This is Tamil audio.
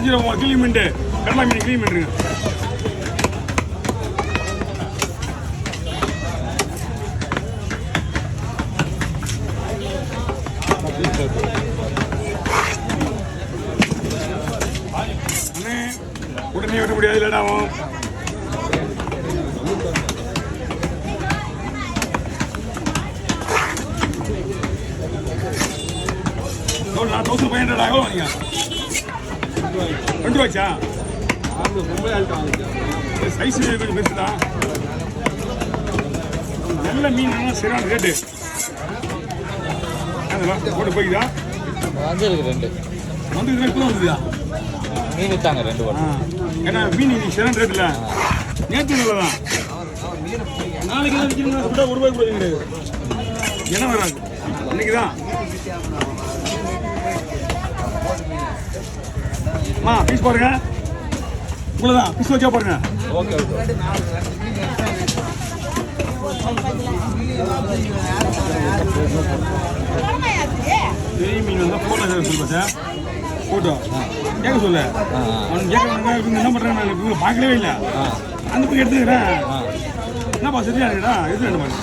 வஞ்சிரம் கிளிமெண்ட் கடலா மீன் கிளிமெண்ட்டுங்க. உடனே விட முடியாது இல்லடாவும். நான் 1500 எவ்வளோ வாங்க 2 ரூபாய்ச்சா? சைஸ் கொஞ்சம் பெருசு தான். நல்ல மீன் சரியான ரேட்டு. போட்டு போய்க்குதா? வந்துருக்கு 2 வந்து வந்துதா மீன் வித்தாங்க 2 வாரம். ஏன்னா மீன் இன்னைக்கு சரியான ரேட் இல்லை. நேற்று நல்லதான். நாளைக்கு விற்கிறீங்கன்னா 1 ரூபாய்க்கு போய் கிடையாது. என்ன வராது இன்னைக்கு தான். பீஸ் பாருங்க. இவ்வளோதான் பீஸ் வச்சா பாருங்க. ஓகே பெரிய மீன் வந்தால் ஃபோட்டோ சொல்லு பார்த்தா ஃபோட்டோ கேட்க சொல்லு. அவன் கேட்க என்ன பண்ணுறாங்க பார்க்கவே இல்லை. அந்த போய் எடுத்துக்கிறேன். என்னப்பா சரியா இருக்குடா எடுத்து பாருங்க.